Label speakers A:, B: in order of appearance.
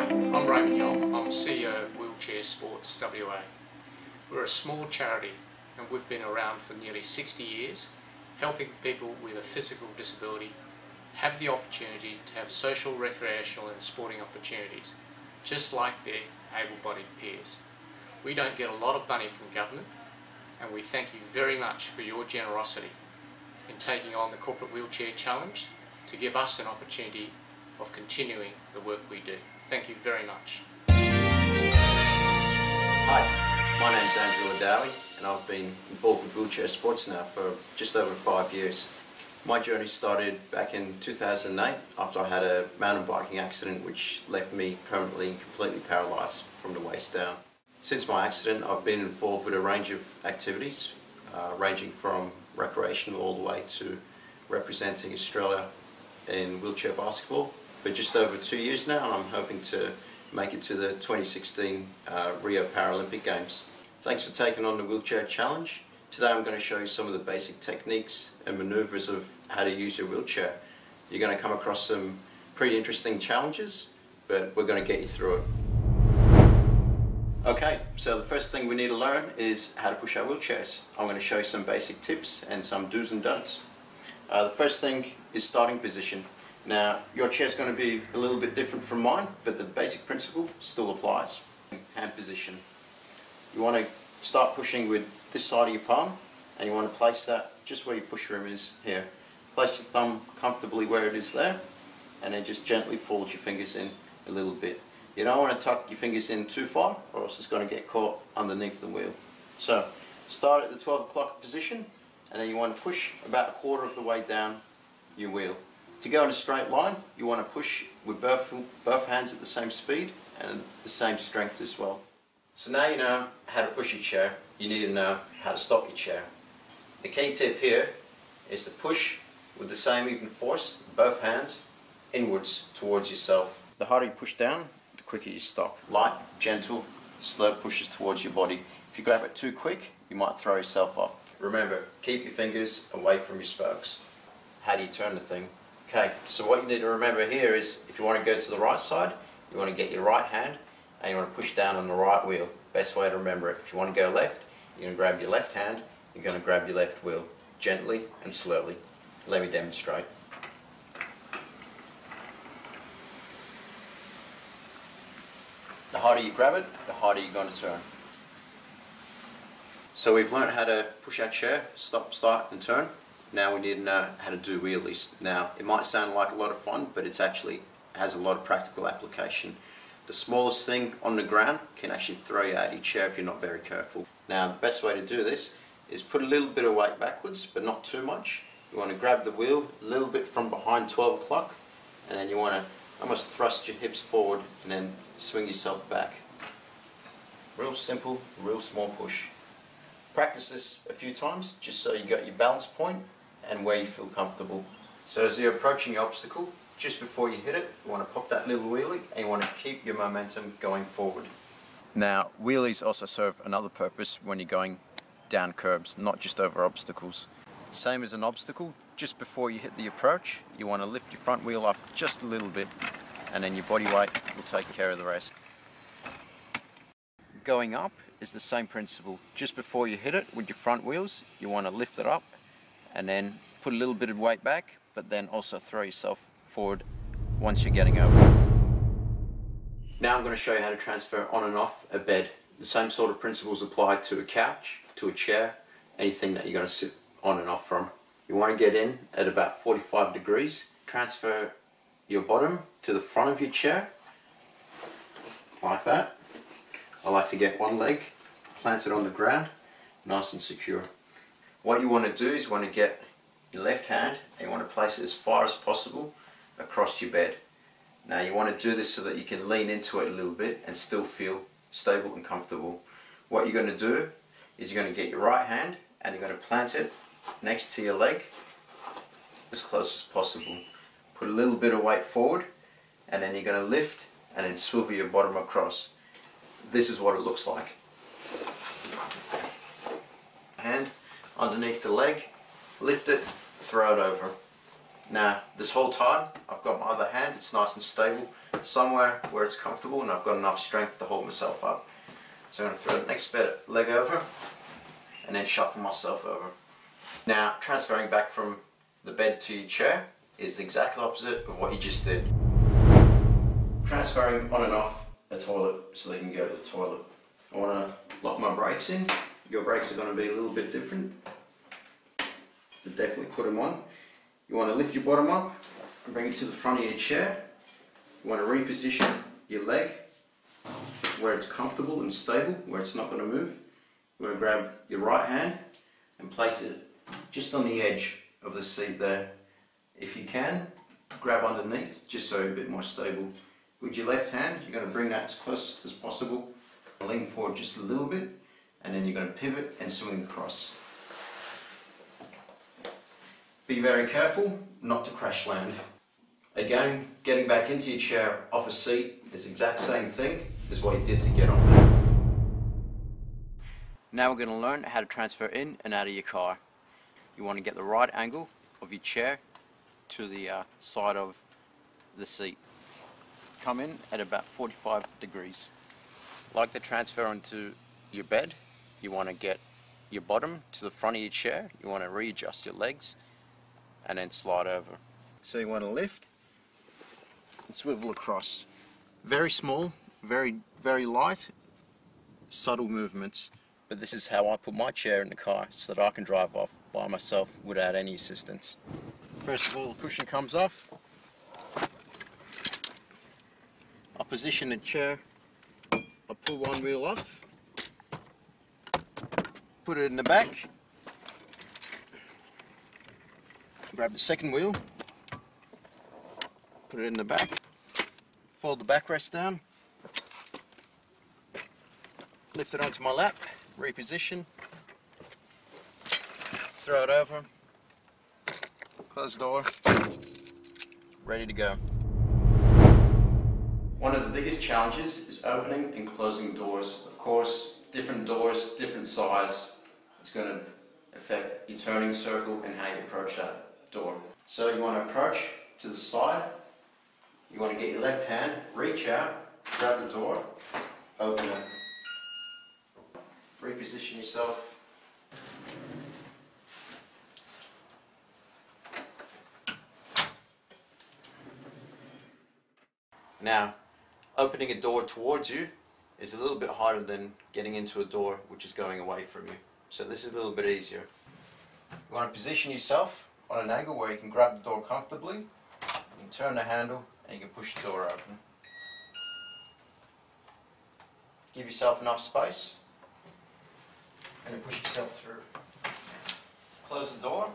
A: Hi, I'm Raymond Yong. I'm CEO of Wheelchair Sports WA. We're a small charity and we've been around for nearly 60 years, helping people with a physical disability have the opportunity to have social, recreational and sporting opportunities, just like their able-bodied peers. We don't get a lot of money from government, and we thank you very much for your generosity in taking on the Corporate Wheelchair Challenge to give us an opportunity of continuing the work we do. Thank you very much.
B: Hi, my name's Andrew Ladawi and I've been involved with wheelchair sports now for just over 5 years. My journey started back in 2008 after I had a mountain biking accident which left me permanently and completely paralysed from the waist down. Since my accident I've been involved with a range of activities ranging from recreational all the way to representing Australia in wheelchair basketball for just over 2 years now, and I'm hoping to make it to the 2016 Rio Paralympic Games. Thanks for taking on the wheelchair challenge. Today I'm going to show you some of the basic techniques and manoeuvres of how to use your wheelchair. You're going to come across some pretty interesting challenges, but we're going to get you through it. Okay, so the first thing we need to learn is how to push our wheelchairs. I'm going to show you some basic tips and some do's and don'ts. The first thing is starting position. Now, your chair's going to be a little bit different from mine, but the basic principle still applies. Hand position. You want to start pushing with this side of your palm, and you want to place that just where your push room is here. Place your thumb comfortably where it is there, and then just gently fold your fingers in a little bit. You don't want to tuck your fingers in too far, or else it's going to get caught underneath the wheel. So, start at the 12 o'clock position, and then you want to push about a quarter of the way down your wheel. To go in a straight line, you want to push with both hands at the same speed and the same strength as well. So now you know how to push your chair, you need to know how to stop your chair. The key tip here is to push with the same even force, both hands, inwards towards yourself. The harder you push down, the quicker you stop. Light, gentle, slow pushes towards your body. If you grab it too quick, you might throw yourself off. Remember, keep your fingers away from your spokes. How do you turn the thing? Okay, so what you need to remember here is if you want to go to the right side, you want to get your right hand and you want to push down on the right wheel. Best way to remember it. If you want to go left, you're going to grab your left hand, you're going to grab your left wheel, gently and slowly. Let me demonstrate. The harder you grab it, the harder you're going to turn. So we've learned how to push our chair, stop, start and turn. Now we need to know how to do wheelies. Now it might sound like a lot of fun, but it actually has a lot of practical application. The smallest thing on the ground can actually throw you out of your chair if you're not very careful. Now the best way to do this is put a little bit of weight backwards, but not too much. You want to grab the wheel a little bit from behind 12 o'clock, and then you want to almost thrust your hips forward and then swing yourself back. Real simple, real small push. Practice this a few times just so you got your balance point and where you feel comfortable. So as you're approaching your obstacle, just before you hit it, you want to pop that little wheelie and you want to keep your momentum going forward. Now, wheelies also serve another purpose when you're going down curbs, not just over obstacles. Same as an obstacle, just before you hit the approach, you want to lift your front wheel up just a little bit and then your body weight will take care of the rest. Going up is the same principle. Just before you hit it with your front wheels, you want to lift it up and then put a little bit of weight back, but then also throw yourself forward once you're getting over. Now I'm going to show you how to transfer on and off a bed. The same sort of principles apply to a couch, to a chair, anything that you're going to sit on and off from. You want to get in at about 45 degrees. Transfer your bottom to the front of your chair, like that. I like to get one leg planted on the ground, nice and secure. What you want to do is you want to get your left hand and you want to place it as far as possible across your bed. Now you want to do this so that you can lean into it a little bit and still feel stable and comfortable. What you're going to do is you're going to get your right hand and you're going to plant it next to your leg as close as possible. Put a little bit of weight forward and then you're going to lift and then swivel your bottom across. This is what it looks like. Hand underneath the leg, lift it, throw it over. Now this whole time I've got my other hand, it's nice and stable, somewhere where it's comfortable and I've got enough strength to hold myself up. So I'm going to throw the next leg over and then shuffle myself over. Now transferring back from the bed to your chair is the exact opposite of what you just did. Transferring on and off a toilet so they can go to the toilet. I want to lock my brakes in. Your brakes are going to be a little bit different. So definitely put them on. You want to lift your bottom up and bring it to the front of your chair. You want to reposition your leg where it's comfortable and stable, where it's not going to move. You want to grab your right hand and place it just on the edge of the seat there. If you can, grab underneath just so you're a bit more stable. With your left hand, you're going to bring that as close as possible. Lean forward just a little bit, and then you're going to pivot and swing across. Be very careful not to crash land. Again, getting back into your chair off a seat is the exact same thing as what you did to get on. Now we're going to learn how to transfer in and out of your car. You want to get the right angle of your chair to the side of the seat. Come in at about 45 degrees. Like the transfer onto your bed, you want to get your bottom to the front of your chair. You want to readjust your legs and then slide over. So you want to lift and swivel across. Very small, very light, subtle movements. But this is how I put my chair in the car so that I can drive off by myself without any assistance. First of all, the cushion comes off. I position the chair, I pull one wheel off, put it in the back, grab the second wheel, put it in the back, fold the backrest down, lift it onto my lap, reposition, throw it over, close the door, ready to go. One of the biggest challenges is opening and closing doors. Of course, different doors, different size. It's going to affect your turning circle and how you approach that door. So you want to approach to the side. You want to get your left hand, reach out, grab the door, open it. Reposition yourself. Now, opening a door towards you is a little bit harder than getting into a door which is going away from you. So this is a little bit easier. You want to position yourself on an angle where you can grab the door comfortably. You can turn the handle and you can push the door open. Give yourself enough space and then push yourself through. Close the door.